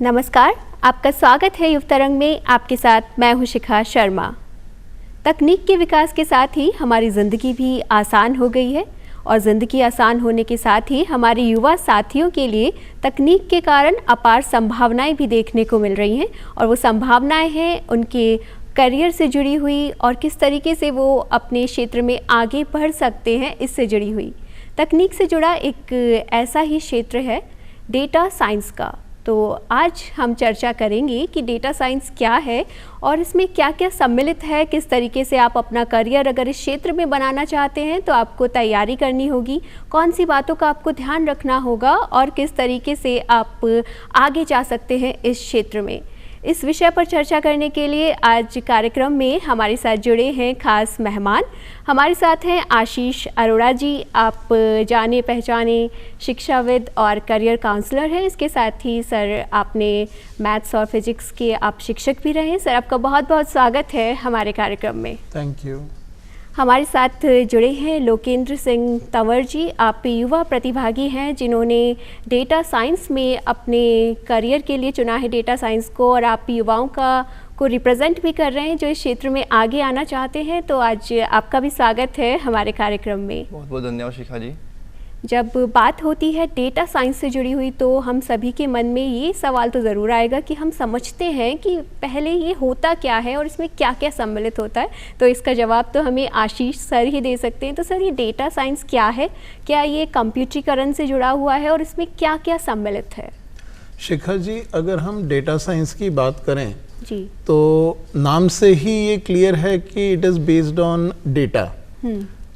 नमस्कार, आपका स्वागत है युव तरंग में। आपके साथ मैं हूं शिखा शर्मा। तकनीक के विकास के साथ ही हमारी ज़िंदगी भी आसान हो गई है और ज़िंदगी आसान होने के साथ ही हमारे युवा साथियों के लिए तकनीक के कारण अपार संभावनाएं भी देखने को मिल रही हैं। और वो संभावनाएं हैं उनके करियर से जुड़ी हुई और किस तरीके से वो अपने क्षेत्र में आगे बढ़ सकते हैं, इससे जुड़ी हुई। तकनीक से जुड़ा एक ऐसा ही क्षेत्र है डेटा साइंस का। तो आज हम चर्चा करेंगे कि डेटा साइंस क्या है और इसमें क्या क्या सम्मिलित है, किस तरीके से आप अपना करियर अगर इस क्षेत्र में बनाना चाहते हैं तो आपको तैयारी करनी होगी, कौन सी बातों का आपको ध्यान रखना होगा और किस तरीके से आप आगे जा सकते हैं इस क्षेत्र में। इस विषय पर चर्चा करने के लिए आज कार्यक्रम में हमारे साथ जुड़े हैं खास मेहमान। हमारे साथ हैं आशीष अरोड़ा जी। आप जाने पहचाने शिक्षाविद और करियर काउंसलर हैं। इसके साथ ही सर आपने मैथ्स और फिजिक्स के आप शिक्षक भी रहे। सर आपका बहुत बहुत स्वागत है हमारे कार्यक्रम में। Thank you. हमारे साथ जुड़े हैं लोकेंद्र सिंह तंवर जी। आप युवा प्रतिभागी हैं जिन्होंने डेटा साइंस में अपने करियर के लिए चुना है डेटा साइंस को, और आप युवाओं को रिप्रेजेंट भी कर रहे हैं जो इस क्षेत्र में आगे आना चाहते हैं। तो आज आपका भी स्वागत है हमारे कार्यक्रम में। बहुत बहुत धन्यवाद शिखा जी। जब बात होती है डेटा साइंस से जुड़ी हुई तो हम सभी के मन में ये सवाल तो ज़रूर आएगा कि हम समझते हैं कि पहले ये होता क्या है और इसमें क्या क्या सम्मिलित होता है। तो इसका जवाब तो हमें आशीष सर ही दे सकते हैं। तो सर, ये डेटा साइंस क्या है, क्या ये कंप्यूटरीकरण से जुड़ा हुआ है और इसमें क्या क्या सम्मिलित है? शिखा जी, अगर हम डेटा साइंस की बात करें जी, तो नाम से ही ये क्लियर है कि it is based on data.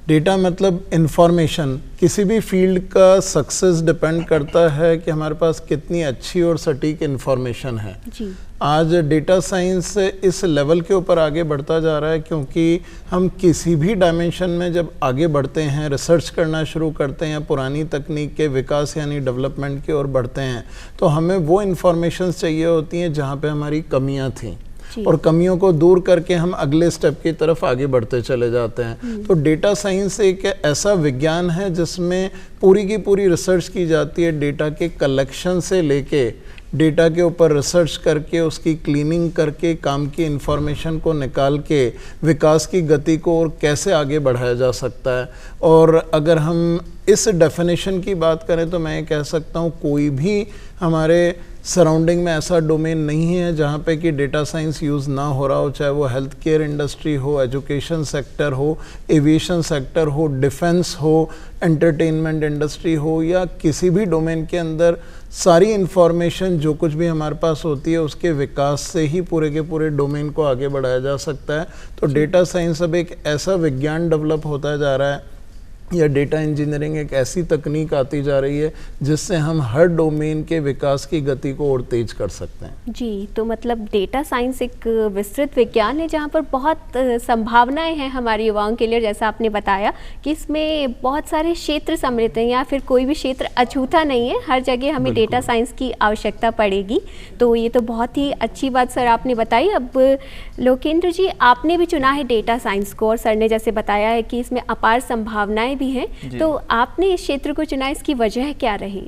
Data मतलब इंफॉर्मेशन। किसी भी फील्ड का सक्सेस डिपेंड करता है कि हमारे पास कितनी अच्छी और सटीक इंफॉर्मेशन है जी। आज डेटा साइंस इस लेवल के ऊपर आगे बढ़ता जा रहा है क्योंकि हम किसी भी डायमेंशन में जब आगे बढ़ते हैं, रिसर्च करना शुरू करते हैं, पुरानी तकनीक के विकास यानी डेवलपमेंट की ओर बढ़ते हैं, तो हमें वो इंफॉर्मेशन चाहिए होती हैं जहाँ पे हमारी कमियाँ थीं, और कमियों को दूर करके हम अगले स्टेप की तरफ आगे बढ़ते चले जाते हैं। तो डेटा साइंस एक ऐसा विज्ञान है जिसमें पूरी की पूरी रिसर्च की जाती है, डेटा के कलेक्शन से लेके डेटा के ऊपर रिसर्च करके उसकी क्लीनिंग करके काम की इंफॉर्मेशन को निकाल के विकास की गति को और कैसे आगे बढ़ाया जा सकता है। और अगर हम इस डेफिनेशन की बात करें तो मैं कह सकता हूँ कोई भी हमारे सराउंडिंग में ऐसा डोमेन नहीं है जहाँ पे कि डेटा साइंस यूज़ ना हो रहा हो, चाहे वो हेल्थ केयर इंडस्ट्री हो, एजुकेशन सेक्टर हो, एविएशन सेक्टर हो, डिफेंस हो, एंटरटेनमेंट इंडस्ट्री हो, या किसी भी डोमेन के अंदर सारी इंफॉर्मेशन जो कुछ भी हमारे पास होती है उसके विकास से ही पूरे के पूरे डोमेन को आगे बढ़ाया जा सकता है। तो डेटा साइंस अब एक ऐसा विज्ञान डेवलप होता जा रहा है, या डेटा इंजीनियरिंग एक ऐसी तकनीक आती जा रही है जिससे हम हर डोमेन के विकास की गति को और तेज कर सकते हैं। जी, तो मतलब डेटा साइंस एक विस्तृत विज्ञान है जहाँ पर बहुत संभावनाएं हैं हमारे युवाओं के लिए। जैसा आपने बताया कि इसमें बहुत सारे क्षेत्र सम्मिलित हैं, या फिर कोई भी क्षेत्र अछूता नहीं है, हर जगह हमें डेटा साइंस की आवश्यकता पड़ेगी। तो ये तो बहुत ही अच्छी बात सर आपने बताई। अब लोकेंद्र जी, आपने भी चुना है डेटा साइंस को और सर ने जैसे बताया है कि इसमें अपार संभावनाएं भी हैं, तो आपने इस क्षेत्र को चुना, इसकी वजह क्या रही?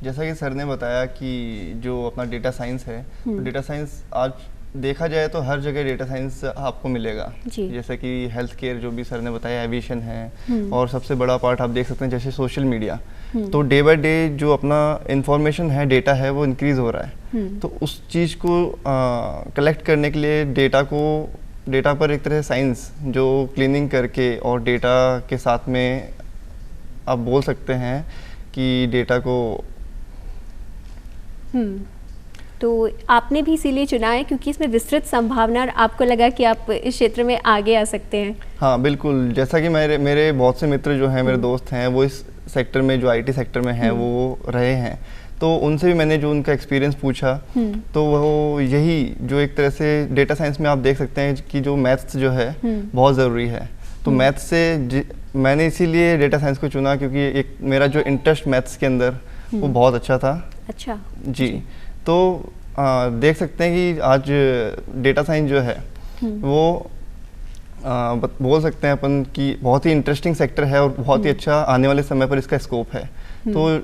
जैसा कि सर ने बताया कि जो अपना डेटा साइंस है, तो डेटा साइंस आज देखा जाए तो हर जगह डेटा साइंस आपको मिलेगा। जैसे कि हेल्थ केयर जो भी सर ने बताया, एविएशन है, और सबसे बड़ा पार्ट आप देख सकते हैं जैसे सोशल मीडिया। तो डे बाय डे जो अपना इंफॉर्मेशन है, डेटा है, वो इंक्रीज हो रहा है। तो उस चीज़ को कलेक्ट करने के लिए डेटा पर एक तरह से साइंस जो क्लीनिंग करके और डेटा के साथ में आप बोल सकते हैं कि डेटा को तो आपने भी इसीलिए चुना है क्योंकि इसमें विस्तृत संभावना, और आपको लगा कि आप इस क्षेत्र में आगे आ सकते हैं। हाँ बिल्कुल, जैसा कि मेरे बहुत से मित्र जो हैं, मेरे दोस्त हैं, वो इस सेक्टर में, जो आईटी सेक्टर में हैं, वो रहे हैं। तो उनसे भी मैंने जो उनका एक्सपीरियंस पूछा, तो वो यही जो एक तरह से डेटा साइंस में आप देख सकते हैं कि जो मैथ्स जो है बहुत ज़रूरी है। तो मैथ्स से मैंने इसीलिए डेटा साइंस को चुना क्योंकि एक मेरा जो इंटरेस्ट मैथ्स के अंदर वो बहुत अच्छा था। अच्छा जी। तो देख सकते हैं कि आज डेटा साइंस जो है वो बोल सकते हैं अपन कि बहुत ही इंटरेस्टिंग सेक्टर है और बहुत ही अच्छा आने वाले समय पर इसका स्कोप है। तो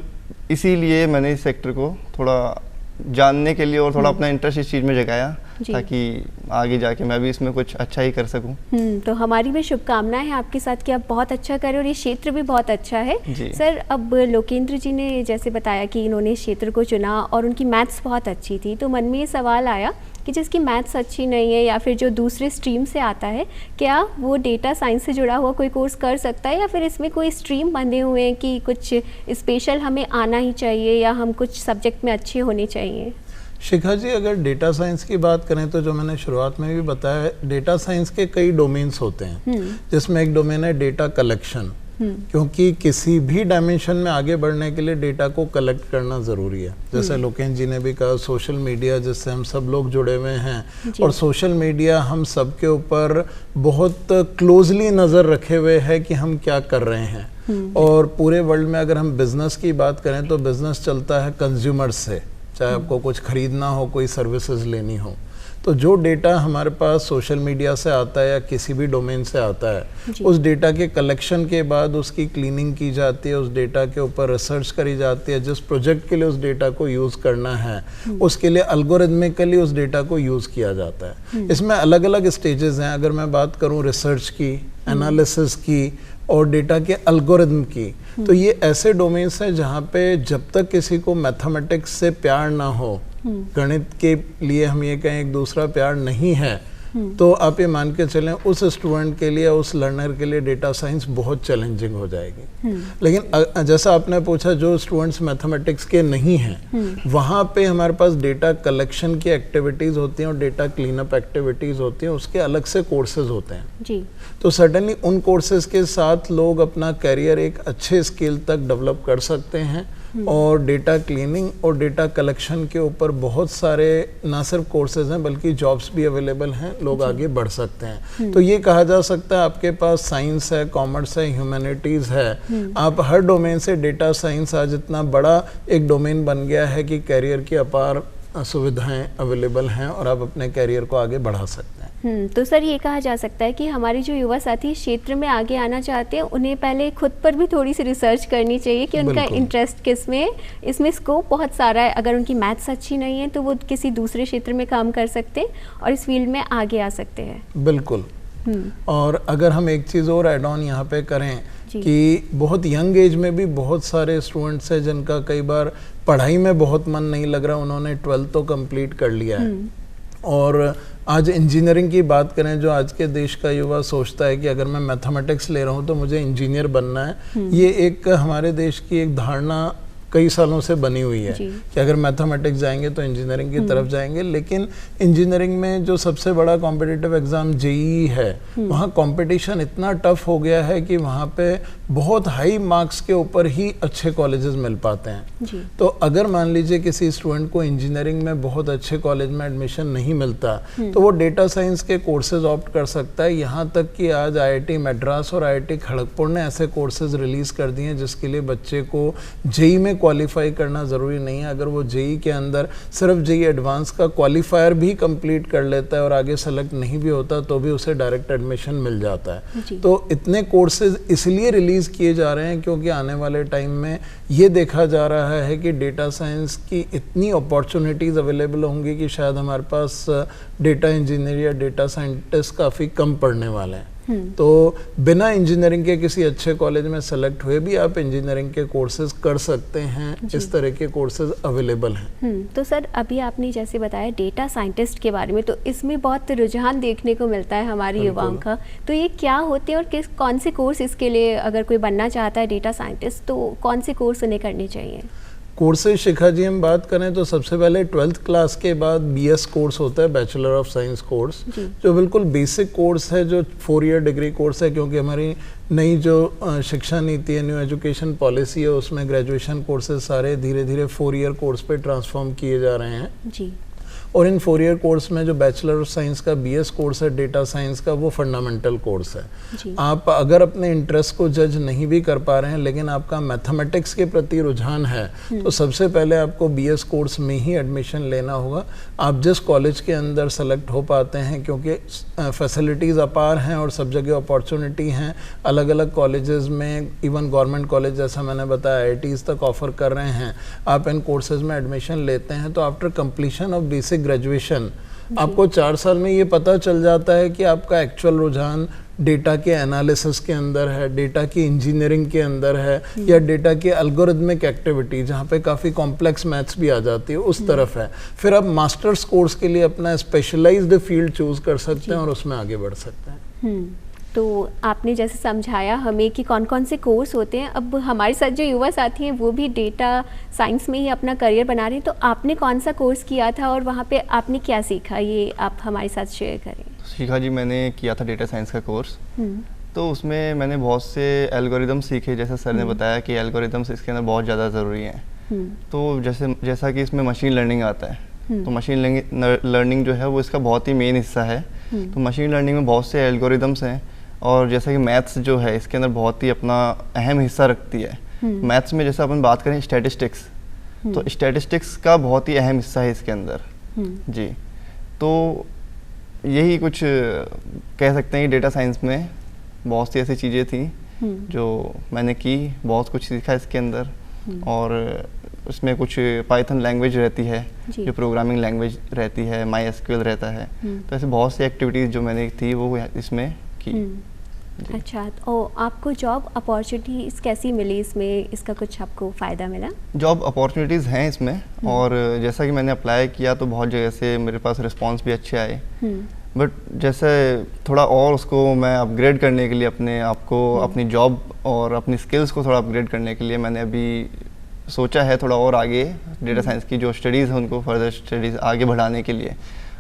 इसीलिए मैंने इस सेक्टर को थोड़ा जानने के लिए और थोड़ा अपना इंटरेस्ट इस चीज़ में जगाया, ताकि आगे जाके मैं भी इसमें कुछ अच्छा ही कर सकूं। तो हमारी भी शुभकामनाएं हैं आपके साथ कि आप बहुत अच्छा करें और ये क्षेत्र भी बहुत अच्छा है। सर, अब लोकेंद्र जी ने जैसे बताया कि इन्होंने इस क्षेत्र को चुना और उनकी मैथ्स बहुत अच्छी थी, तो मन में ये सवाल आया कि जिसकी मैथ्स अच्छी नहीं है या फिर जो दूसरे स्ट्रीम से आता है, क्या वो डेटा साइंस से जुड़ा हुआ कोई कोर्स कर सकता है, या फिर इसमें कोई स्ट्रीम बंधे हुए हैं कि कुछ स्पेशल हमें आना ही चाहिए या हम कुछ सब्जेक्ट में अच्छे होने चाहिए? शिखा जी, अगर डेटा साइंस की बात करें तो जो मैंने शुरुआत में भी बताया, डेटा साइंस के कई डोमेन्स होते हैं, जिसमें एक डोमेन है डेटा कलेक्शन, क्योंकि किसी भी डायमेंशन में आगे बढ़ने के लिए डेटा को कलेक्ट करना ज़रूरी है। जैसे लोकेंद्र जी ने भी कहा, सोशल मीडिया जिससे हम सब लोग जुड़े हुए हैं, और सोशल मीडिया हम सब के ऊपर बहुत क्लोजली नज़र रखे हुए है कि हम क्या कर रहे हैं। और पूरे वर्ल्ड में अगर हम बिज़नेस की बात करें तो बिज़नेस चलता है कंज्यूमर्स से, चाहे आपको कुछ खरीदना हो, कोई सर्विसेज लेनी हो। तो जो डेटा हमारे पास सोशल मीडिया से आता है या किसी भी डोमेन से आता है, उस डेटा के कलेक्शन के बाद उसकी क्लीनिंग की जाती है, उस डेटा के ऊपर रिसर्च करी जाती है, जिस प्रोजेक्ट के लिए उस डेटा को यूज़ करना है उसके लिए अल्गोरिथमिकली उस डेटा को यूज़ किया जाता है। इसमें अलग अलग स्टेजेस हैं। अगर मैं बात करूं रिसर्च की, एनालिसिस की और डेटा के एल्गोरिथम की, तो ये ऐसे डोमेन्स हैं जहाँ पे जब तक किसी को मैथमेटिक्स से प्यार ना हो, गणित के लिए हम ये कहें एक दूसरा प्यार नहीं है, तो आप ये मान के चलें उस स्टूडेंट के लिए, उस लर्नर के लिए डेटा साइंस बहुत चैलेंजिंग हो जाएगी। लेकिन जैसा आपने पूछा, जो स्टूडेंट्स मैथमेटिक्स के नहीं हैं, वहाँ पे हमारे पास डेटा कलेक्शन की एक्टिविटीज़ होती हैं और डेटा क्लीनअप एक्टिविटीज़ होती हैं, उसके अलग से कोर्सेज होते हैं जी। तो सर्टेनली उन कोर्सेज के साथ लोग अपना कैरियर एक अच्छे स्किल तक डेवलप कर सकते हैं। और डेटा क्लीनिंग और डेटा कलेक्शन के ऊपर बहुत सारे ना सिर्फ कोर्सेज हैं बल्कि जॉब्स भी अवेलेबल हैं, लोग आगे बढ़ सकते हैं। तो ये कहा जा सकता है आपके पास साइंस है, कॉमर्स है, ह्यूमैनिटीज़ है, आप हर डोमेन से, डेटा साइंस आज इतना बड़ा एक डोमेन बन गया है कि कैरियर की अपार सुविधाएं अवेलेबल हैं और आप अपने कैरियर को आगे बढ़ा सकते हैं। तो सर, ये कहा जा सकता है कि हमारे जो युवा साथी क्षेत्र में आगे आना चाहते हैं, उन्हें पहले खुद पर भी थोड़ी सी रिसर्च करनी चाहिए कि उनका इंटरेस्ट किस में है। इसमें स्कोप बहुत सारा है। अगर उनकी मैथ्स अच्छी नहीं है तो वो किसी दूसरे क्षेत्र में काम कर सकते हैं और इस फील्ड में आगे आ सकते हैं। बिल्कुल। और अगर हम एक चीज़ और एड ऑन यहाँ पे करें कि बहुत यंग एज में भी बहुत सारे स्टूडेंट्स हैं जिनका कई बार पढ़ाई में बहुत मन नहीं लग रहा, उन्होंने 12th तो कंप्लीट कर लिया है, और आज इंजीनियरिंग की बात करें, जो आज के देश का युवा सोचता है कि अगर मैं मैथमेटिक्स ले रहा हूँ तो मुझे इंजीनियर बनना है। ये एक हमारे देश की एक धारणा कई सालों से बनी हुई है कि अगर मैथमेटिक्स जाएंगे तो इंजीनियरिंग की तरफ जाएंगे। लेकिन इंजीनियरिंग में जो सबसे बड़ा कॉम्पिटिटिव एग्जाम जेईई है, वहाँ कंपटीशन इतना टफ हो गया है कि वहाँ पे बहुत हाई मार्क्स के ऊपर ही अच्छे कॉलेजेस मिल पाते हैं। तो अगर मान लीजिए किसी स्टूडेंट को इंजीनियरिंग में बहुत अच्छे कॉलेज में एडमिशन नहीं मिलता, तो वो डेटा साइंस के कोर्सेज ऑप्ट कर सकता है। यहाँ तक कि आज IIT मद्रास और IIT खड़गपुर ने ऐसे कोर्सेज रिलीज कर दिए हैं जिसके लिए बच्चे को जेईई में क्वालिफाई करना ज़रूरी नहीं है। अगर वो जेईई के अंदर सिर्फ जेईई एडवांस का क्वालिफायर भी कंप्लीट कर लेता है और आगे सेलेक्ट नहीं भी होता तो भी उसे डायरेक्ट एडमिशन मिल जाता है। तो इतने कोर्सेज इसलिए रिलीज़ किए जा रहे हैं क्योंकि आने वाले टाइम में ये देखा जा रहा है कि डेटा साइंस की इतनी अपॉर्चुनिटीज़ अवेलेबल होंगी कि शायद हमारे पास डेटा इंजीनियर या डेटा साइंटिस्ट काफ़ी कम पढ़ने वाले हैं। तो बिना इंजीनियरिंग के किसी अच्छे कॉलेज में सेलेक्ट हुए भी आप इंजीनियरिंग के कोर्सेज कर सकते हैं। इस तरह के कोर्सेज अवेलेबल हैं। तो सर, अभी आपने जैसे बताया डेटा साइंटिस्ट के बारे में, तो इसमें बहुत रुझान देखने को मिलता है हमारे युवाओं का। तो ये क्या होते हैं और कौन से कोर्स इसके लिए, अगर कोई बनना चाहता है डेटा साइंटिस्ट, तो कौन से कोर्स उन्हें करने चाहिए? कोर्सेज शिखा जी हम बात करें तो सबसे पहले 12th क्लास के बाद BS कोर्स होता है, बैचलर ऑफ साइंस कोर्स, जो बिल्कुल बेसिक कोर्स है, जो 4 ईयर डिग्री कोर्स है। क्योंकि हमारी नई जो शिक्षा नीति है, न्यू एजुकेशन पॉलिसी है, उसमें ग्रेजुएशन कोर्सेज सारे धीरे धीरे 4 ईयर कोर्स पे ट्रांसफॉर्म किए जा रहे हैं जी। और इन 4 ईयर कोर्स में जो बैचलर ऑफ साइंस का BS कोर्स है डेटा साइंस का, वो फंडामेंटल कोर्स है। आप अगर अपने इंटरेस्ट को जज नहीं भी कर पा रहे हैं लेकिन आपका मैथमेटिक्स के प्रति रुझान है तो सबसे पहले आपको BS कोर्स में ही एडमिशन लेना होगा। आप जिस कॉलेज के अंदर सेलेक्ट हो पाते हैं, क्योंकि फैसिलिटीज़ अपार हैं और सब जगह अपॉर्चुनिटी हैं, अलग अलग कॉलेजेस में, इवन गवर्नमेंट कॉलेज जैसा मैंने बताया IITs तक ऑफर कर रहे हैं। आप इन कोर्सेज में एडमिशन लेते हैं तो after completion of basic graduation आपको 4 साल में ये पता चल जाता है कि आपका एक्चुअल रुझान डेटा के एनालिसिस के अंदर है, डेटा की इंजीनियरिंग के अंदर है, या डेटा की एल्गोरिथमिक एक्टिविटी जहाँ पे काफ़ी कॉम्प्लेक्स मैथ्स भी आ जाती है उस तरफ है। फिर आप मास्टर्स कोर्स के लिए अपना स्पेशलाइज्ड फील्ड चूज कर सकते हैं और उसमें आगे बढ़ सकते हैं। तो आपने जैसे समझाया हमें कि कौन कौन से कोर्स होते हैं। अब हमारे साथ जो युवा साथी हैं वो भी डेटा साइंस में ही अपना करियर बना रहे हैं, तो आपने कौन सा कोर्स किया था और वहाँ पे आपने क्या सीखा, ये आप हमारे साथ शेयर करें। शिखा जी, मैंने किया था डेटा साइंस का कोर्स। तो उसमें मैंने बहुत से एल्गोरिदम सीखे, जैसे सर ने बताया कि एल्गोरिदम्स इसके अंदर बहुत ज़्यादा ज़रूरी हैं। तो जैसा कि इसमें मशीन लर्निंग आता है, तो मशीन लर्निंग जो है वो इसका बहुत ही मेन हिस्सा है। तो मशीन लर्निंग में बहुत से एल्गोरिदम्स हैं, और जैसा कि मैथ्स जो है इसके अंदर बहुत ही अपना अहम हिस्सा रखती है। मैथ्स में जैसे अपन बात करें स्टैटिस्टिक्स, तो स्टैटिस्टिक्स का बहुत ही अहम हिस्सा है इसके अंदर जी। तो यही कुछ कह सकते हैं कि डेटा साइंस में बहुत सी ऐसी चीज़ें थी जो मैंने की, बहुत कुछ सीखा इसके अंदर। और उसमें कुछ पाइथन लैंग्वेज रहती है जो प्रोग्रामिंग लैंग्वेज रहती है, MySQL रहता है। तो ऐसे बहुत सी एक्टिविटीज़ जो मैंने थी वो इसमें की। अच्छा, और आपको जॉब अपॉर्चुनिटीज़ कैसी मिली इसमें, इसका कुछ आपको फ़ायदा मिला? जॉब अपॉर्चुनिटीज़ हैं इसमें, और जैसा कि मैंने अप्लाई किया तो बहुत जगह से मेरे पास रिस्पांस भी अच्छे आए। बट जैसे थोड़ा और उसको मैं अपग्रेड करने के लिए अपने आप को, अपनी जॉब और अपनी स्किल्स को थोड़ा अपग्रेड करने के लिए मैंने अभी सोचा है थोड़ा और आगे डेटा साइंस की जो स्टडीज़ हैं उनको फर्दर स्टडीज़ आगे बढ़ाने के लिए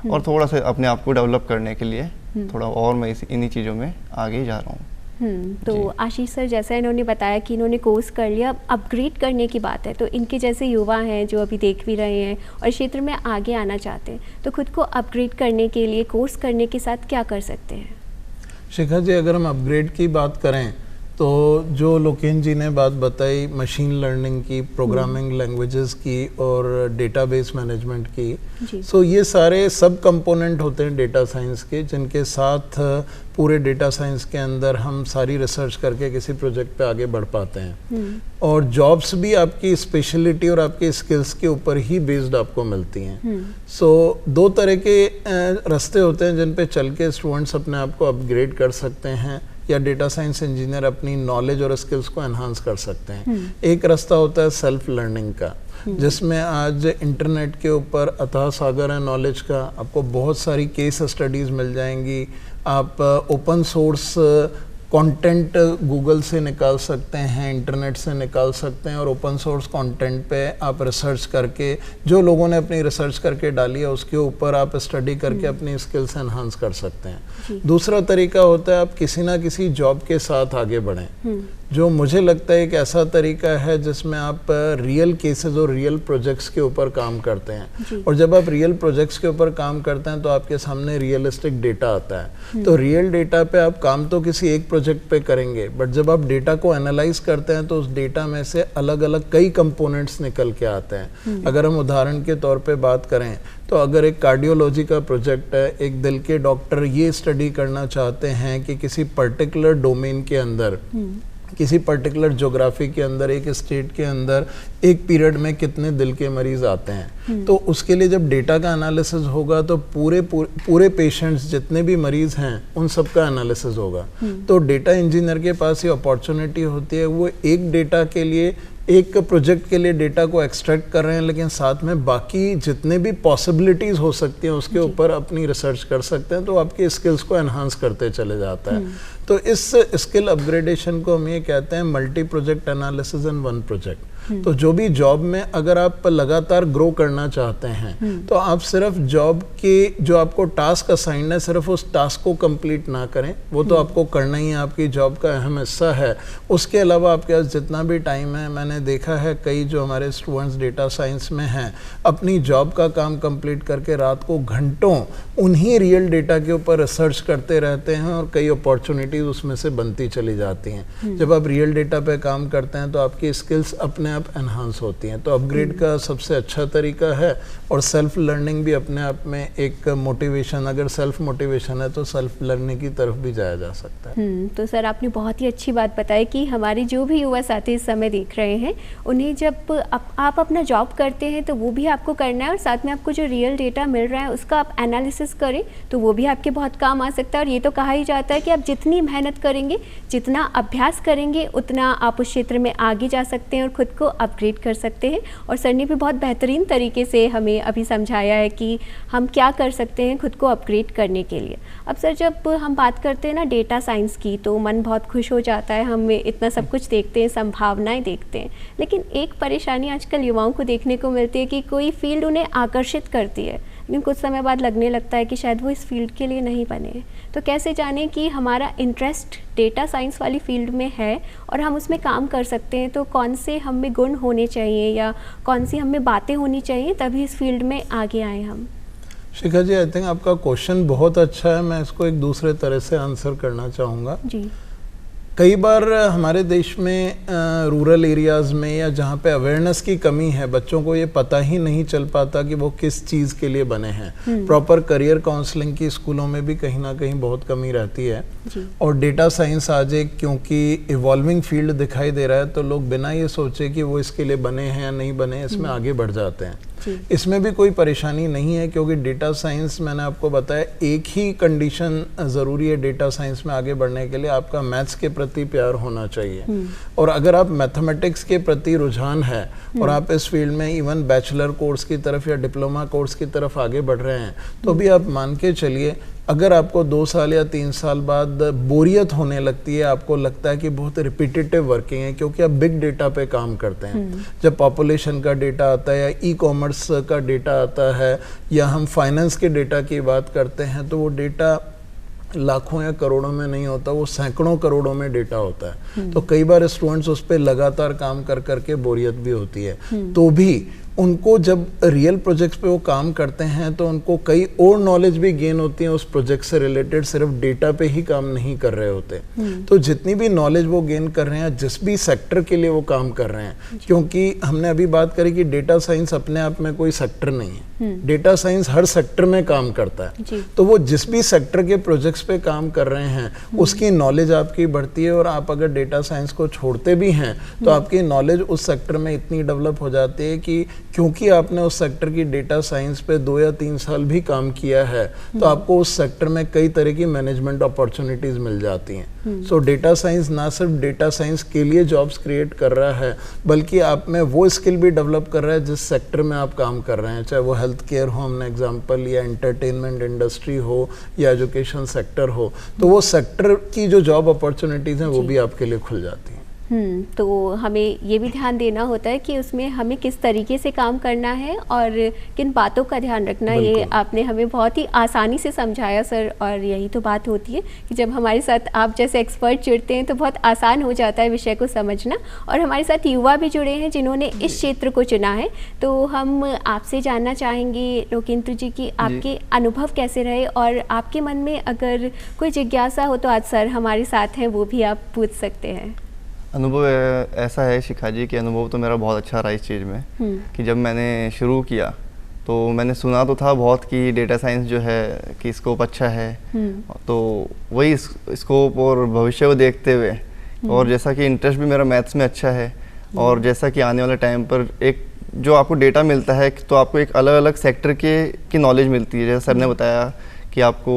और थोड़ा सा अपने आप को डेवलप करने के लिए थोड़ा और मैं इन्हीं चीज़ों में आगे जा रहा हूँ। तो आशीष सर, जैसा इन्होंने बताया कि इन्होंने कोर्स कर लिया, अब अपग्रेड करने की बात है, तो इनके जैसे युवा हैं जो अभी देख भी रहे हैं और क्षेत्र में आगे आना चाहते हैं, तो खुद को अपग्रेड करने के लिए कोर्स करने के साथ क्या कर सकते हैं? शिखा जी, अगर हम अपग्रेड की बात करें तो जो लोकेन जी ने बात बताई मशीन लर्निंग की, प्रोग्रामिंग लैंग्वेजेस की और डेटाबेस मैनेजमेंट की, सो ये सारे सब कंपोनेंट होते हैं डेटा साइंस के, जिनके साथ पूरे डेटा साइंस के अंदर हम सारी रिसर्च करके किसी प्रोजेक्ट पे आगे बढ़ पाते हैं। और जॉब्स भी आपकी स्पेशलिटी और आपके स्किल्स के ऊपर ही बेस्ड आपको मिलती हैं। सो 2 तरह के रास्ते होते हैं जिन पे चल के स्टूडेंट्स अपने आप को अपग्रेड कर सकते हैं या डेटा साइंस इंजीनियर अपनी नॉलेज और स्किल्स को एनहांस कर सकते हैं। एक रास्ता होता है सेल्फ लर्निंग का, जिसमें आज इंटरनेट के ऊपर अथाह सागर है नॉलेज का। आपको बहुत सारी केस स्टडीज़ मिल जाएंगी। आप ओपन सोर्स कंटेंट गूगल से निकाल सकते हैं, इंटरनेट से निकाल सकते हैं, और ओपन सोर्स कंटेंट पे आप रिसर्च करके, जो लोगों ने अपनी रिसर्च करके डाली है उसके ऊपर आप स्टडी करके अपनी स्किल्स एनहांस कर सकते हैं। दूसरा तरीका होता है आप किसी ना किसी जॉब के साथ आगे बढ़ें, जो मुझे लगता है एक ऐसा तरीका है जिसमें आप रियल केसेस और रियल प्रोजेक्ट्स के ऊपर काम करते हैं। और जब आप रियल प्रोजेक्ट्स के ऊपर काम करते हैं तो आपके सामने रियलिस्टिक डेटा आता है। तो रियल डेटा पे आप काम तो किसी एक प्रोजेक्ट पे करेंगे, बट जब आप डेटा को एनालाइज करते हैं तो उस डेटा में से अलग अलग कई कंपोनेंट्स निकल के आते हैं। अगर हम उदाहरण के तौर पे बात करें तो अगर एक कार्डियोलॉजी का प्रोजेक्ट है, एक दिल के डॉक्टर ये स्टडी करना चाहते हैं कि किसी पर्टिकुलर डोमेन के अंदर, किसी पर्टिकुलर ज्योग्राफी के अंदर, एक स्टेट के अंदर एक पीरियड में कितने दिल के मरीज आते हैं, तो उसके लिए जब डेटा का एनालिसिस होगा तो पूरे पेशेंट्स जितने भी मरीज हैं उन सब का एनालिसिस होगा। तो डेटा इंजीनियर के पास ये अपॉर्चुनिटी होती है, वो एक डेटा के लिए, एक प्रोजेक्ट के लिए डेटा को एक्सट्रैक्ट कर रहे हैं, लेकिन साथ में बाकी जितने भी पॉसिबिलिटीज़ हो सकती हैं उसके ऊपर अपनी रिसर्च कर सकते हैं। तो आपकी स्किल्स को एनहांस करते चले जाता है। तो इस स्किल अपग्रेडेशन को हम ये कहते हैं multi project analysis in one project. तो जो भी जॉब में अगर आप लगातार ग्रो करना चाहते हैं तो आप सिर्फ जॉब के जो आपको टास्क असाइन है सिर्फ उस टास्क को कंप्लीट ना करें, वो तो आपको करना ही है, आपकी जॉब का अहम हिस्सा है। उसके अलावा आपके पास जितना भी टाइम है, मैंने देखा है कई जो हमारे स्टूडेंट्स डेटा साइंस में हैं अपनी जॉब का काम कंप्लीट करके रात को घंटों उन्हीं रियल डेटा के ऊपर रिसर्च करते रहते हैं और कई अपॉर्चुनिटीज उसमें से बनती चली जाती हैं। जब आप रियल डेटा पे काम करते हैं तो आपकी स्किल्स अपने आप एनहांस होती हैं। तो अपग्रेड का सबसे अच्छा तरीका है, और सेल्फ लर्निंग भी अपने आप में एक मोटिवेशन, अगर सेल्फ मोटिवेशन है तो सेल्फ लर्निंग की तरफ भी जाया जा सकता है। तो सर आपने बहुत ही अच्छी बात बताई कि हमारे जो भी युवा साथी इस समय देख रहे हैं उन्हें जब आप अपना जॉब करते हैं तो वो भी आपको करना है, और साथ में आपको जो रियल डेटा मिल रहा है उसका आप एनालिसिस करें तो वो भी आपके बहुत काम आ सकता है। और ये तो कहा ही जाता है कि आप जितनी मेहनत करेंगे, जितना अभ्यास करेंगे, उतना आप उस क्षेत्र में आगे जा सकते हैं और ख़ुद को अपग्रेड कर सकते हैं। और सर ने भी बहुत बेहतरीन तरीके से हमें अभी समझाया है कि हम क्या कर सकते हैं खुद को अपग्रेड करने के लिए। अब सर जब हम बात करते हैं ना डेटा साइंस की तो मन बहुत खुश हो जाता है, हम इतना सब कुछ देखते हैं, संभावनाएं देखते हैं, लेकिन एक परेशानी आजकल युवाओं को देखने को मिलती है कि कोई फील्ड उन्हें आकर्षित करती है लेकिन कुछ समय बाद लगने लगता है कि शायद वो इस फील्ड के लिए नहीं बने। तो कैसे जानें कि हमारा इंटरेस्ट डेटा साइंस वाली फील्ड में है और हम उसमें काम कर सकते हैं? तो कौन से हम में गुण होने चाहिए या कौन सी हम में बातें होनी चाहिए तभी इस फील्ड में आगे आए हम? शिखा जी, आई थिंक आपका क्वेश्चन बहुत अच्छा है, मैं इसको एक दूसरे तरह से आंसर करना चाहूँगा। जी। कई बार हमारे देश में रूरल एरियाज़ में या जहाँ पे अवेयरनेस की कमी है, बच्चों को ये पता ही नहीं चल पाता कि वो किस चीज़ के लिए बने हैं। प्रॉपर करियर काउंसलिंग की स्कूलों में भी कहीं ना कहीं बहुत कमी रहती है। और डेटा साइंस आज एक क्योंकि इवॉल्विंग फील्ड दिखाई दे रहा है तो लोग बिना ये सोचे कि वो इसके लिए बने हैं या नहीं बने, इसमें आगे बढ़ जाते हैं। इसमें भी कोई परेशानी नहीं है क्योंकि डेटा साइंस, मैंने आपको बताया, एक ही कंडीशन ज़रूरी है डेटा साइंस में आगे बढ़ने के लिए, आपका मैथ्स के प्रति प्यार होना चाहिए। और अगर आप मैथमेटिक्स के प्रति रुझान है और आप इस फील्ड में इवन बैचलर कोर्स की तरफ या डिप्लोमा कोर्स की तरफ आगे बढ़ रहे हैं तो भी आप मान के चलिए अगर आपको 2 साल या 3 साल बाद बोरियत होने लगती है, आपको लगता है कि बहुत रिपीटेटिव वर्किंग है क्योंकि आप बिग डेटा पे काम करते हैं। जब पॉपुलेशन का डेटा आता है या ई-कॉमर्स का डेटा आता है या हम फाइनेंस के डेटा की बात करते हैं तो वो डेटा लाखों या करोड़ों में नहीं होता, वो सैकड़ों करोड़ों में डेटा होता है। तो कई बार स्टूडेंट्स उस पर लगातार काम कर करके बोरियत भी होती है। तो भी उनको जब रियल प्रोजेक्ट्स पे वो काम करते हैं तो उनको कई और नॉलेज भी गेन होती है उस प्रोजेक्ट से रिलेटेड, सिर्फ डेटा पे ही काम नहीं कर रहे होते। तो जितनी भी नॉलेज वो गेन कर रहे हैं जिस भी सेक्टर के लिए वो काम कर रहे हैं, क्योंकि हमने अभी बात करी कि डेटा साइंस अपने आप में कोई सेक्टर नहीं है, डेटा साइंस हर सेक्टर में काम करता है। तो वो जिस भी सेक्टर के प्रोजेक्ट्स पे काम कर रहे हैं उसकी नॉलेज आपकी बढ़ती है और आप अगर डेटा साइंस को छोड़ते भी हैं तो आपकी नॉलेज उस सेक्टर में इतनी डेवलप हो जाती है कि क्योंकि आपने उस सेक्टर की डेटा साइंस पे 2 या 3 साल भी काम किया है तो आपको उस सेक्टर में कई तरह की मैनेजमेंट अपॉर्चुनिटीज मिल जाती हैं। सो डेटा साइंस ना सिर्फ डेटा साइंस के लिए जॉब्स क्रिएट कर रहा है बल्कि आप में वो स्किल भी डेवलप कर रहा है जिस सेक्टर में आप काम कर रहे हैं, चाहे वो हेल्थ केयर हो हमने एग्जांपल, या एंटरटेनमेंट इंडस्ट्री हो या एजुकेशन सेक्टर हो, तो वो सेक्टर की जो जॉब अपॉर्चुनिटीज़ हैं वो भी आपके लिए खुल जाती हैं। तो हमें ये भी ध्यान देना होता है कि उसमें हमें किस तरीके से काम करना है और किन बातों का ध्यान रखना है। ये आपने हमें बहुत ही आसानी से समझाया सर, और यही तो बात होती है कि जब हमारे साथ आप जैसे एक्सपर्ट जुड़ते हैं तो बहुत आसान हो जाता है विषय को समझना। और हमारे साथ युवा भी जुड़े हैं जिन्होंने इस क्षेत्र को चुना है, तो हम आपसे जानना चाहेंगे लोकेंद्र जी कि आपके अनुभव कैसे रहे और आपके मन में अगर कोई जिज्ञासा हो तो आज सर हमारे साथ हैं, वो भी आप पूछ सकते हैं। अनुभव ऐसा है शिखा जी कि अनुभव तो मेरा बहुत अच्छा रहा इस चीज़ में कि जब मैंने शुरू किया तो मैंने सुना तो था बहुत कि डेटा साइंस जो है कि स्कोप अच्छा है, तो वही स्कोप और भविष्य को देखते हुए और जैसा कि इंटरेस्ट भी मेरा मैथ्स में अच्छा है और जैसा कि आने वाले टाइम पर एक जो आपको डेटा मिलता है तो आपको एक अलग अलग सेक्टर की नॉलेज मिलती है। जैसे सर ने बताया कि आपको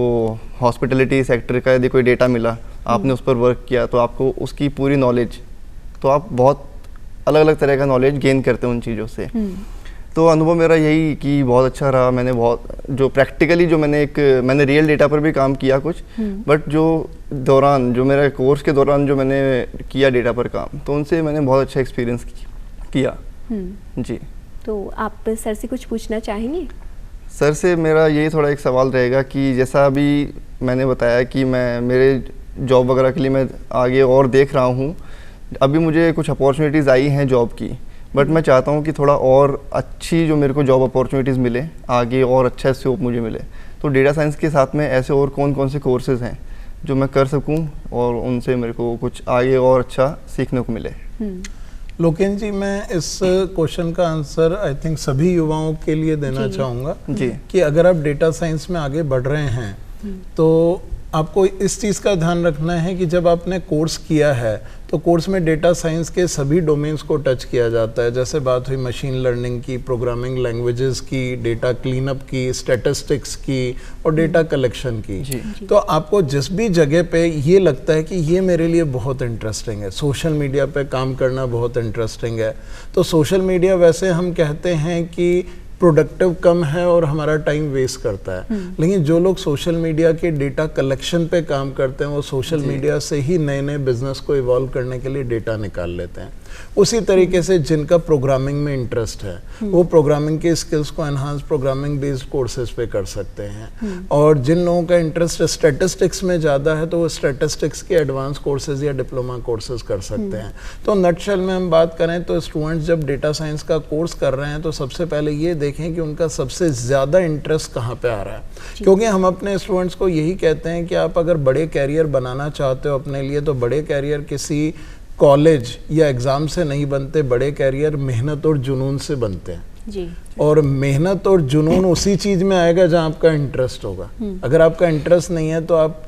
हॉस्पिटलिटी सेक्टर का यदि कोई डेटा मिला, आपने उस पर वर्क किया तो आपको उसकी पूरी नॉलेज, तो आप बहुत अलग अलग तरह का नॉलेज गेन करते हैं उन चीज़ों से। तो अनुभव मेरा यही कि बहुत अच्छा रहा। मैंने बहुत जो प्रैक्टिकली जो मैंने रियल डेटा पर भी काम किया कुछ, बट जो मेरे कोर्स के दौरान जो मैंने किया डेटा पर काम, तो उनसे मैंने बहुत अच्छा एक्सपीरियंस किया। जी। तो आप सर से कुछ पूछना चाहेंगे? सर से मेरा यही थोड़ा एक सवाल रहेगा कि जैसा अभी मैंने बताया कि मैं मेरे जॉब वगैरह के लिए मैं आगे और देख रहा हूँ, अभी मुझे कुछ अपॉर्चुनिटीज़ आई हैं जॉब की, बट मैं चाहता हूँ कि थोड़ा और अच्छी जो मेरे को जॉब अपॉर्चुनिटीज़ मिले, आगे और अच्छा स्कोप मुझे मिले। तो डेटा साइंस के साथ में ऐसे और कौन कौन से कोर्सेज़ हैं जो मैं कर सकूं और उनसे मेरे को कुछ आगे और अच्छा सीखने को मिले? लोकेन जी, मैं इस क्वेश्चन का आंसर आई थिंक सभी युवाओं के लिए देना चाहूँगा कि अगर आप डेटा साइंस में आगे बढ़ रहे हैं तो आपको इस चीज़ का ध्यान रखना है कि जब आपने कोर्स किया है तो कोर्स में डेटा साइंस के सभी डोमेन्स को टच किया जाता है। जैसे बात हुई मशीन लर्निंग की, प्रोग्रामिंग लैंग्वेजेस की, डेटा क्लीनअप की, स्टैटिस्टिक्स की और डेटा कलेक्शन की। तो आपको जिस भी जगह पे ये लगता है कि ये मेरे लिए बहुत इंटरेस्टिंग है, सोशल मीडिया पे काम करना बहुत इंटरेस्टिंग है, तो सोशल मीडिया वैसे हम कहते हैं कि प्रोडक्टिव कम है और हमारा टाइम वेस्ट करता है, लेकिन जो लोग सोशल मीडिया के डेटा कलेक्शन पे काम करते हैं वो सोशल मीडिया से ही नए नए बिजनेस को इवॉल्व करने के लिए डेटा निकाल लेते हैं। उसी तरीके से जिनका प्रोग्रामिंग में इंटरेस्ट है वो प्रोग्रामिंग के स्किल्स को एनहांस प्रोग्रामिंग बेस्ड कोर्सेज पे कर सकते हैं, और जिन लोगों का इंटरेस्ट स्टैटिस्टिक्स में ज़्यादा है तो वो स्टैटिस्टिक्स के एडवांस कोर्सेज या डिप्लोमा कोर्सेज कर सकते हैं। तो नटशेल में हम बात करें तो स्टूडेंट्स जब डेटा साइंस का कोर्स कर रहे हैं तो सबसे पहले ये देखें कि उनका सबसे ज़्यादा इंटरेस्ट कहाँ पे आ रहा है, क्योंकि हम अपने स्टूडेंट्स को यही कहते हैं कि आप अगर बड़े कैरियर बनाना चाहते हो अपने लिए तो बड़े कैरियर किसी कॉलेज या एग्ज़ाम से नहीं बनते, बड़े कैरियर मेहनत और जुनून से बनते हैं जी। और मेहनत और जुनून उसी चीज़ में आएगा जहाँ आपका इंटरेस्ट होगा। अगर आपका इंटरेस्ट नहीं है तो आप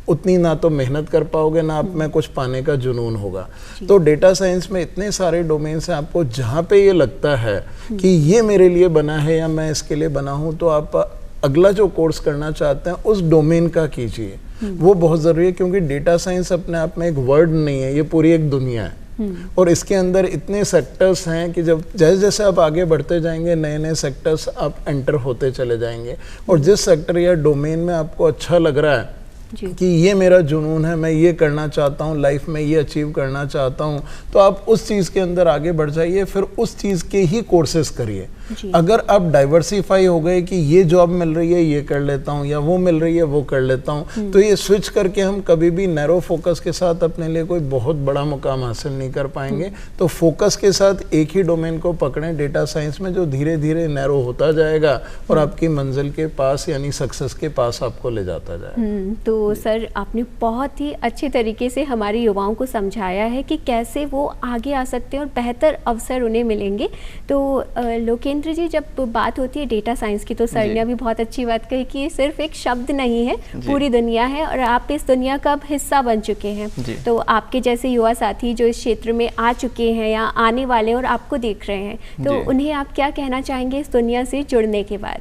उतनी ना तो मेहनत कर पाओगे ना आप में कुछ पाने का जुनून होगा। तो डेटा साइंस में इतने सारे डोमेन्स हैं, आपको जहाँ पे ये लगता है कि ये मेरे लिए बना है या मैं इसके लिए बना हूँ तो आप अगला जो कोर्स करना चाहते हैं उस डोमेन का कीजिए। वो बहुत ज़रूरी है, क्योंकि डेटा साइंस अपने आप में एक वर्ड नहीं है, ये पूरी एक दुनिया है और इसके अंदर इतने सेक्टर्स हैं कि जब जैसे जैसे आप आगे बढ़ते जाएंगे नए नए सेक्टर्स आप एंटर होते चले जाएंगे, और जिस सेक्टर या डोमेन में आपको अच्छा लग रहा है कि ये मेरा जुनून है, मैं ये करना चाहता हूँ लाइफ में, ये अचीव करना चाहता हूँ, तो आप उस चीज़ के अंदर आगे बढ़ जाइए, फिर उस चीज़ के ही कोर्सेज करिए। अगर आप डाइवर्सिफाई हो गए कि ये जॉब मिल रही है ये कर लेता हूँ या वो मिल रही है वो कर लेता हूँ, तो ये स्विच करके हम कभी भी नैरो फोकस के साथ अपने लिए कोई बहुत बड़ा मुकाम हासिल नहीं कर पाएंगे। तो फोकस के साथ एक ही डोमेन को पकड़ें डेटा साइंस में, जो धीरे धीरे नैरो होता जाएगा और आपकी मंजिल के पास यानी सक्सेस के पास आपको ले जाता जाएगा। तो सर आपने बहुत ही अच्छे तरीके से हमारे युवाओं को समझाया है कि कैसे वो आगे आ सकते हैं और बेहतर अवसर उन्हें मिलेंगे। तो लोकेंद्र जी, जब बात होती है डेटा साइंस की तो सर ने अभी बहुत अच्छी बात कही कि ये सिर्फ एक शब्द नहीं है, पूरी दुनिया है और आप इस दुनिया का अब हिस्सा बन चुके हैं। तो आपके जैसे युवा साथी जो इस क्षेत्र में आ चुके हैं या आने वाले हैं और आपको देख रहे हैं, तो उन्हें आप क्या कहना चाहेंगे इस दुनिया से जुड़ने के बाद?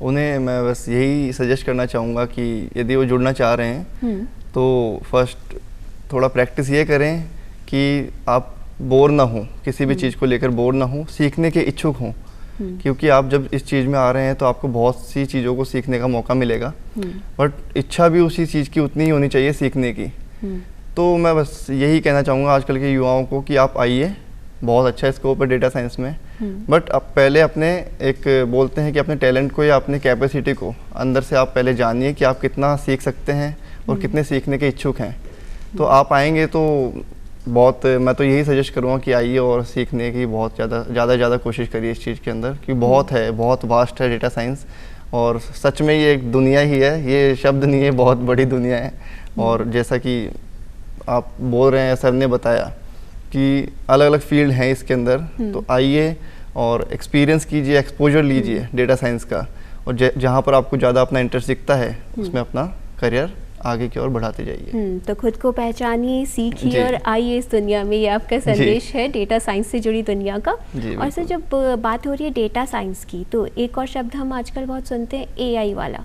उन्हें मैं बस यही सजेस्ट करना चाहूँगा कि यदि वो जुड़ना चाह रहे हैं तो फर्स्ट थोड़ा प्रैक्टिस ये करें कि आप बोर ना हो, किसी भी चीज़ को लेकर बोर ना हो, सीखने के इच्छुक हों, क्योंकि आप जब इस चीज़ में आ रहे हैं तो आपको बहुत सी चीज़ों को सीखने का मौका मिलेगा, बट इच्छा भी उसी चीज़ की उतनी ही होनी चाहिए सीखने की। तो मैं बस यही कहना चाहूँगा आजकल के युवाओं को कि आप आइए, बहुत अच्छा स्कोप है डेटा साइंस में, बट आप पहले अपने एक बोलते हैं कि अपने टैलेंट को या अपने कैपेसिटी को अंदर से आप पहले जानिए कि आप कितना सीख सकते हैं और कितने सीखने के इच्छुक हैं। तो आप आएंगे तो बहुत, मैं तो यही सजेस्ट करूँगा कि आइए और सीखने की बहुत ज़्यादा कोशिश करिए इस चीज़ के अंदर, क्योंकि बहुत है, बहुत वास्ट है डेटा साइंस और सच में ये एक दुनिया ही है, ये शब्द नहीं है, बहुत बड़ी दुनिया है। और जैसा कि आप बोल रहे हैं, सर ने बताया कि अलग अलग फील्ड हैं इसके अंदर, तो आइए और एक्सपीरियंस कीजिए, एक्सपोजर लीजिए डेटा साइंस का, और जहाँ पर आपको ज़्यादा अपना इंटरेस्ट दिखता है उसमें अपना करियर आगे की ओर बढ़ाते जाइए। तो खुद को पहचानिए, सीखिए और आइए इस दुनिया में, ये आपका संदेश है डेटा साइंस से जुड़ी दुनिया का। और सर जब बात हो रही है डेटा साइंस की तो एक और शब्द हम आजकल बहुत सुनते हैं, एआई वाला,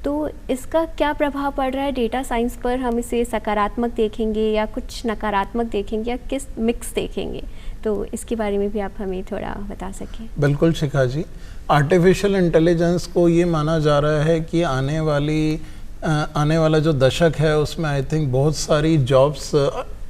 तो इसका क्या प्रभाव पड़ रहा है डेटा साइंस पर? हम इसे सकारात्मक देखेंगे या कुछ नकारात्मक देखेंगे या किस मिक्स देखेंगे? तो इसके बारे में भी आप हमें थोड़ा बता सकें। बिल्कुल शिखा जी, आर्टिफिशियल इंटेलिजेंस को ये माना जा रहा है कि आने वाला जो दशक है उसमें आई थिंक बहुत सारी जॉब्स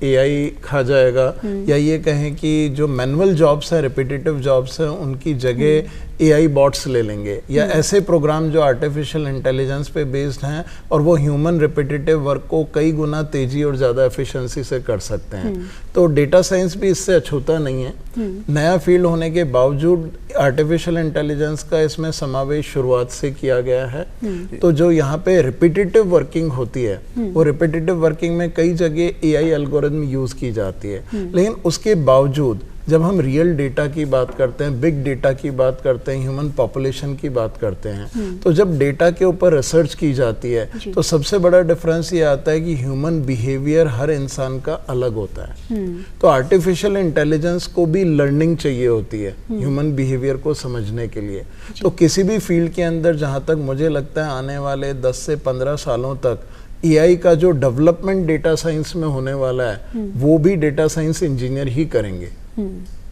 एआई खा जाएगा, या ये कहें कि जो मैनुअल जॉब्स हैं, रिपीटेटिव जॉब्स हैं, उनकी जगह एआई बॉट्स ले लेंगे, या ऐसे प्रोग्राम जो आर्टिफिशियल इंटेलिजेंस पे बेस्ड हैं और वो ह्यूमन रिपीटेटिव वर्क को कई गुना तेजी और ज़्यादा एफिशिएंसी से कर सकते हैं। तो डेटा साइंस भी इससे अछूता नहीं है। नया फील्ड होने के बावजूद आर्टिफिशियल इंटेलिजेंस का इसमें समावेश शुरुआत से किया गया है। तो जो यहाँ पे रिपीटेटिव वर्किंग होती है, वो रिपीटेटिव वर्किंग में कई जगह एआई एल्गोरिथम यूज की जाती है, लेकिन उसके बावजूद जब हम रियल डेटा की बात करते हैं, बिग डेटा की बात करते हैं, ह्यूमन पॉपुलेशन की बात करते हैं, तो जब डेटा के ऊपर रिसर्च की जाती है तो सबसे बड़ा डिफरेंस ये आता है कि ह्यूमन बिहेवियर हर इंसान का अलग होता है। तो आर्टिफिशियल इंटेलिजेंस को भी लर्निंग चाहिए होती है ह्यूमन बिहेवियर को समझने के लिए। तो किसी भी फील्ड के अंदर जहाँ तक मुझे लगता है आने वाले 10 से 15 सालों तक एआई का जो डेवलपमेंट डेटा साइंस में होने वाला है वो भी डेटा साइंस इंजीनियर ही करेंगे।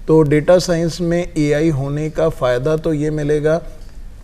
तो डेटा साइंस में एआई होने का फ़ायदा तो ये मिलेगा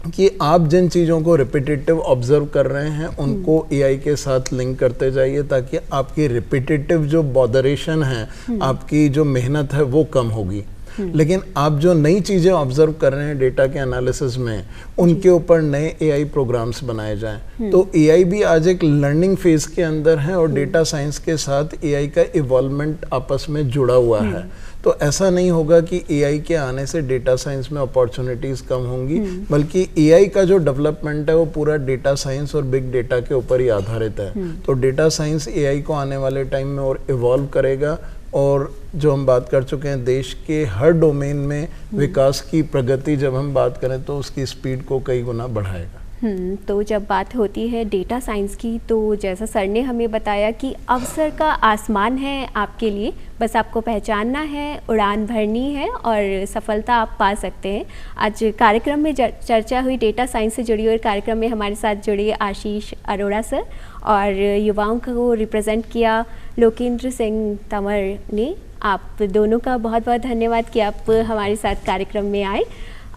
कि आप जिन चीज़ों को रिपीटेटिव ऑब्जर्व कर रहे हैं उनको एआई के साथ लिंक करते जाइए, ताकि आपकी रिपीटेटिव जो बॉदरेशन है, आपकी जो मेहनत है वो कम होगी। लेकिन आप जो नई चीज़ें ऑब्जर्व कर रहे हैं डेटा के एनालिसिस में, उनके ऊपर नए एआई प्रोग्राम्स बनाए जाएं। तो एआई भी आज एक लर्निंग फेज के अंदर है और डेटा साइंस के साथ एआई का इवॉल्वमेंट आपस में जुड़ा हुआ है। तो ऐसा नहीं होगा कि एआई के आने से डेटा साइंस में अपॉर्चुनिटीज़ कम होंगी, बल्कि एआई का जो डेवलपमेंट है वो पूरा डेटा साइंस और बिग डेटा के ऊपर ही आधारित है। तो डेटा साइंस एआई को आने वाले टाइम में और इवॉल्व करेगा, और जो हम बात कर चुके हैं देश के हर डोमेन में विकास की प्रगति जब हम बात करें तो उसकी स्पीड को कई गुना बढ़ाएगा। तो जब बात होती है डेटा साइंस की, तो जैसा सर ने हमें बताया कि अवसर का आसमान है आपके लिए, बस आपको पहचानना है, उड़ान भरनी है और सफलता आप पा सकते हैं। आज कार्यक्रम में चर्चा हुई डेटा साइंस से जुड़ी, और कार्यक्रम में हमारे साथ जुड़े आशीष अरोड़ा सर, और युवाओं को रिप्रेजेंट किया लोकेंद्र सिंह तंवर ने। आप दोनों का बहुत बहुत धन्यवाद कि आप हमारे साथ कार्यक्रम में आए।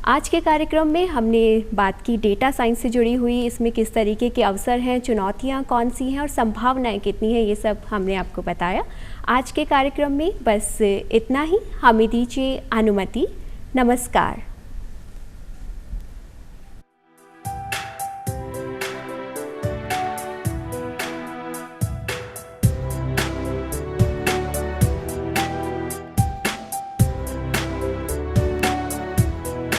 आज के कार्यक्रम में हमने बात की डेटा साइंस से जुड़ी हुई, इसमें किस तरीके के अवसर हैं, चुनौतियां कौन सी हैं और संभावनाएं कितनी हैं, ये सब हमने आपको बताया। आज के कार्यक्रम में बस इतना ही, हमें दीजिए अनुमति। नमस्कार।